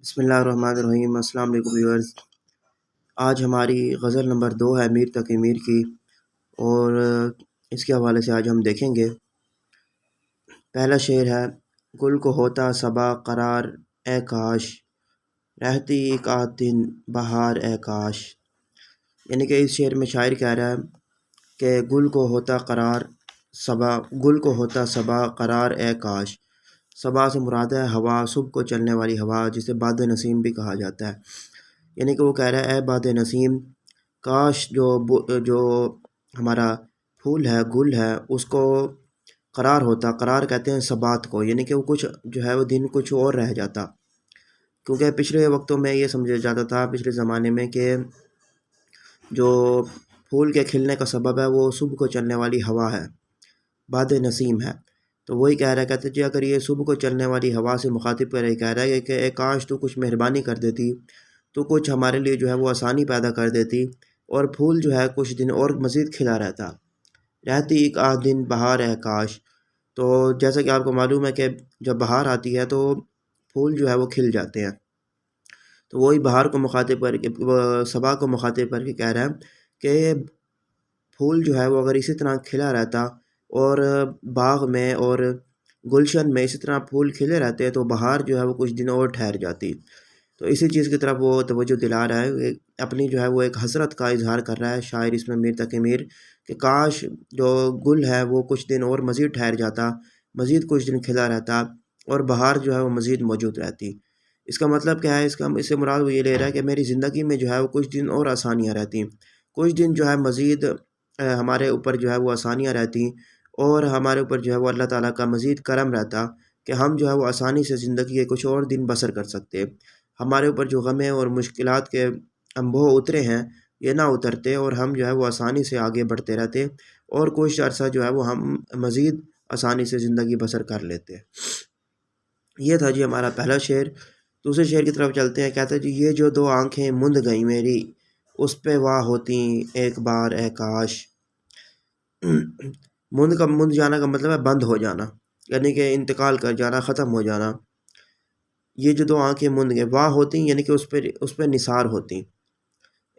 بسم اللہ الرحمن الرحیم۔ السلام علیکم ویورز۔ آج ہماری غزل نمبر 2 ہے میر تقی میر کی، اور اس کے حوالے سے آج ہم دیکھیں گے۔ پہلا شعر ہے: گل کو ہوتا صبا قرار اے کاش، رہتی ایک آدھ دن بہار اے کاش۔ یعنی کہ اس شعر میں شاعر کہہ رہا ہے کہ گل کو ہوتا صبا قرار اے کاش۔ صبا سے مراد ہے ہوا، صبح کو چلنے والی ہوا، جسے باد نسیم بھی کہا جاتا ہے۔ یعنی کہ وہ کہہ رہا ہے اے باد نسیم، کاش جو ہمارا پھول ہے، گل ہے، اس کو قرار ہوتا۔ قرار کہتے ہیں ثبات کو، یعنی کہ وہ کچھ جو ہے وہ دن کچھ اور رہ جاتا۔ کیونکہ پچھلے وقتوں میں یہ سمجھا جاتا تھا، پچھلے زمانے میں، کہ جو پھول کے کھلنے کا سبب ہے وہ صبح کو چلنے والی ہوا ہے، باد نسیم ہے۔ تو وہی کہہ رہا ہے، کہتے جی اگر یہ صبح کو چلنے والی ہوا سے مخاطب کر رہے، کہہ رہا ہے کہ اے کاش تو کچھ مہربانی کر دیتی، تو کچھ ہمارے لیے جو ہے وہ آسانی پیدا کر دیتی، اور پھول جو ہے کچھ دن اور مزید کھلا رہتا، رہتی ایک آدھ دن بہار ہے کاش۔ تو جیسا کہ آپ کو معلوم ہے کہ جب بہار آتی ہے تو پھول جو ہے وہ کھل جاتے ہیں۔ تو وہی بہار کو مخاطب کر کے، صبا کو مخاطب کر کے کہہ رہا ہے کہ پھول جو ہے وہ اگر اسی طرح کھلا رہتا، اور باغ میں اور گلشن میں اسی طرح پھول کھلے رہتے، تو بہار جو ہے وہ کچھ دن اور ٹھہر جاتی۔ تو اسی چیز کی طرف وہ توجہ دلا رہا ہے، اپنی جو ہے وہ ایک حسرت کا اظہار کر رہا ہے شاعر اس میں میر تقی میر، کہ کاش جو گل ہے وہ کچھ دن اور مزید ٹھہر جاتا، مزید کچھ دن کھلا رہتا، اور بہار جو ہے وہ مزید موجود رہتی۔ اس کا مطلب کیا ہے؟ اس سے مراد وہ یہ لے رہا ہے کہ میری زندگی میں جو ہے وہ کچھ دن اور آسانیاں رہتی، کچھ دن جو ہے مزید ہمارے اوپر جو ہے وہ آسانیاں رہتی، اور ہمارے اوپر جو ہے وہ اللہ تعالیٰ کا مزید کرم رہتا کہ ہم جو ہے وہ آسانی سے زندگی کے کچھ اور دن بسر کر سکتے، ہمارے اوپر جو غمیں اور مشکلات کے انبوہ اترے ہیں یہ نہ اترتے، اور ہم جو ہے وہ آسانی سے آگے بڑھتے رہتے، اور کچھ عرصہ جو ہے وہ ہم مزید آسانی سے زندگی بسر کر لیتے۔ یہ تھا جی ہمارا پہلا شعر۔ دوسرے شعر کی طرف چلتے ہیں۔ کہتے ہیں جی: یہ جو دو آنکھیں مند گئیں میری، اس پہ واہ ہوتی ایک بار اے کاش۔ مند جانا کا مطلب ہے بند ہو جانا، یعنی کہ انتقال کر جانا، ختم ہو جانا۔ یہ جو دو آنکھیں مند گئیں، واہ ہوتی یعنی کہ اس پہ نثار ہوتی،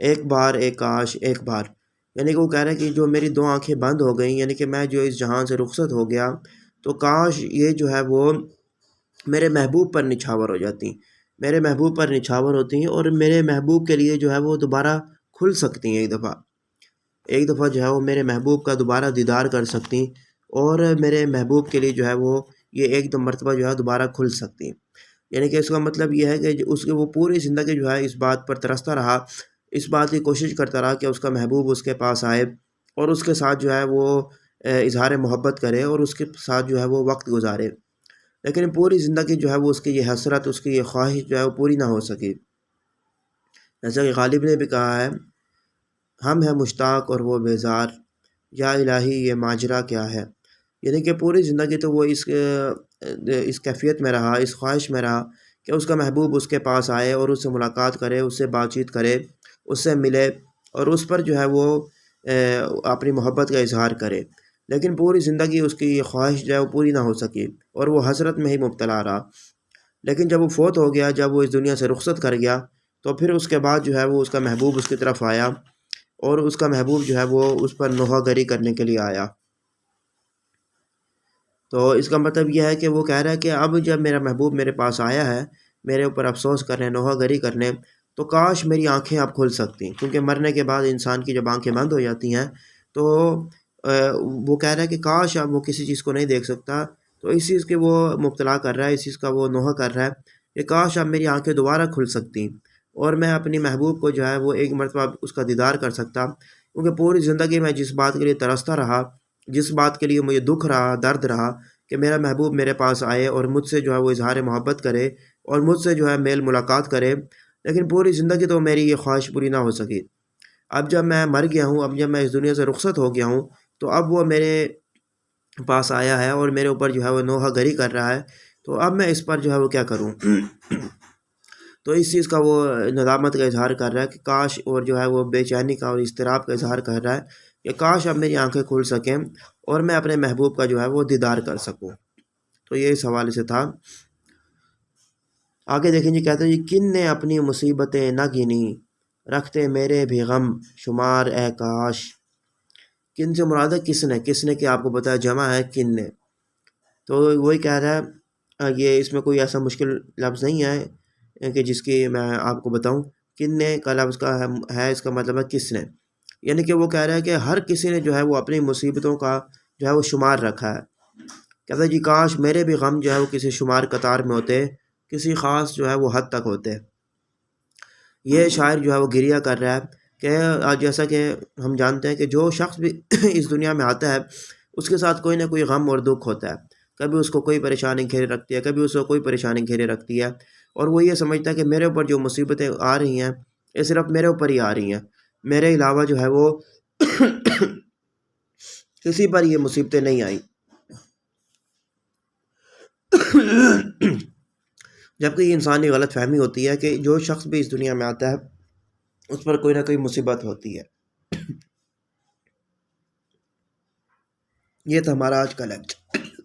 ایک بار اے کاش، ایک بار، یعنی کہ وہ کہہ رہے ہیں کہ جو میری دو آنکھیں بند ہو گئیں، یعنی کہ میں جو اس جہان سے رخصت ہو گیا، تو کاش یہ جو ہے وہ میرے محبوب پر نچھاور ہو جاتی، میرے محبوب پر نچھاور ہوتی ہیں، اور میرے محبوب کے لیے جو ہے وہ دوبارہ کھل سکتی ہیں، ایک دفعہ جو ہے وہ میرے محبوب کا دوبارہ دیدار کر سکتی، اور میرے محبوب کے لیے جو ہے وہ یہ ایک دو مرتبہ جو ہے دوبارہ کھل سکتی۔ یعنی کہ اس کا مطلب یہ ہے کہ اس کی وہ پوری زندگی جو ہے اس بات پر ترستا رہا، اس بات کی کوشش کرتا رہا کہ اس کا محبوب اس کے پاس آئے، اور اس کے ساتھ جو ہے وہ اظہار محبت کرے، اور اس کے ساتھ جو ہے وہ وقت گزارے، لیکن پوری زندگی جو ہے وہ اس کی یہ حسرت، اس کی یہ خواہش جو ہے وہ پوری نہ ہو سکی۔ جیسا کہ غالب نے بھی کہا ہے: ہم ہیں مشتاق اور وہ بیزار، یا الہی یہ ماجرا کیا ہے۔ یعنی کہ پوری زندگی تو وہ اس کیفیت میں رہا، اس خواہش میں رہا کہ اس کا محبوب اس کے پاس آئے، اور اس سے ملاقات کرے، اس سے بات چیت کرے، اس سے ملے، اور اس پر جو ہے وہ اپنی محبت کا اظہار کرے، لیکن پوری زندگی اس کی یہ خواہش جو ہے وہ پوری نہ ہو سکی، اور وہ حسرت میں ہی مبتلا رہا۔ لیکن جب وہ فوت ہو گیا، جب وہ اس دنیا سے رخصت کر گیا، تو پھر اس کے بعد جو ہے وہ اس کا محبوب اس کی طرف آیا، اور اس کا محبوب جو ہے وہ اس پر نوحہ گری کرنے کے لیے آیا۔ تو اس کا مطلب یہ ہے کہ وہ کہہ رہا ہے کہ اب جب میرا محبوب میرے پاس آیا ہے، میرے اوپر افسوس کرنے، نوحہ گری کرنے، تو کاش میری آنکھیں اب کھل سکتی، کیونکہ مرنے کے بعد انسان کی جب آنکھیں بند ہو جاتی ہیں تو وہ کہہ رہا ہے کہ کاش اب وہ کسی چیز کو نہیں دیکھ سکتا، تو اس چیز کے وہ مبتلا کر رہا ہے، اس چیز کا وہ نوحہ کر رہا ہے کہ کاش اب میری آنکھیں دوبارہ کھل سکتی، اور میں اپنی محبوب کو جو ہے وہ ایک مرتبہ اس کا دیدار کر سکتا، کیونکہ پوری زندگی میں جس بات کے لیے ترستا رہا، جس بات کے لیے مجھے دکھ رہا، درد رہا کہ میرا محبوب میرے پاس آئے اور مجھ سے جو ہے وہ اظہار محبت کرے، اور مجھ سے جو ہے میل ملاقات کرے، لیکن پوری زندگی تو میری یہ خواہش پوری نہ ہو سکی۔ اب جب میں مر گیا ہوں، اب جب میں اس دنیا سے رخصت ہو گیا ہوں، تو اب وہ میرے پاس آیا ہے اور میرے اوپر جو ہے وہ نوحہ گری کر رہا ہے، تو اب میں اس پر جو ہے وہ کیا کروں؟ تو اس چیز کا وہ ندامت کا اظہار کر رہا ہے کہ کاش، اور جو ہے وہ بے چینی کا اور اضطراب کا اظہار کر رہا ہے کہ کاش اب میری آنکھیں کھل سکیں، اور میں اپنے محبوب کا جو ہے وہ دیدار کر سکوں۔ تو یہ اس حوالے سے تھا۔ آگے دیکھیں جی، کہتے ہیں جی کن نے اپنی مصیبتیں نہ گنی، رکھتے میرے بھی غم شمار اے کاش۔ کن سے مراد ہے کس نے کہ آپ کو بتایا جمع ہے کن نے، تو وہی کہہ رہا ہے یہ اس میں کوئی ایسا مشکل لفظ نہیں ہے کہ جس کی میں آپ کو بتاؤں۔ کن نے کا لفظ کا ہے اس کا مطلب ہے کس نے، یعنی کہ وہ کہہ رہا ہے کہ ہر کسی نے جو ہے وہ اپنی مصیبتوں کا جو ہے وہ شمار رکھا ہے۔ کہتا ہے جی کاش میرے بھی غم جو ہے وہ کسی شمار قطار میں ہوتے، کسی خاص جو ہے وہ حد تک ہوتے۔ یہ شاعر جو ہے وہ گریہ کر رہا ہے کہ جیسا کہ ہم جانتے ہیں کہ جو شخص بھی اس دنیا میں آتا ہے اس کے ساتھ کوئی نہ کوئی غم اور دکھ ہوتا ہے، کبھی اس کو کوئی پریشانی گھیرے رکھتی ہے، کبھی اس کو کوئی پریشانی گھیرے رکھتی ہے، اور وہ یہ سمجھتا ہے کہ میرے اوپر جو مصیبتیں آ رہی ہیں یہ صرف میرے اوپر ہی آ رہی ہیں، میرے علاوہ جو ہے وہ کسی پر یہ مصیبتیں نہیں آئیں۔ جبکہ یہ انسانی غلط فہمی ہوتی ہے کہ جو شخص بھی اس دنیا میں آتا ہے اس پر کوئی نہ کوئی مصیبت ہوتی ہے۔ یہ تھا ہمارا آج کا لیکچر۔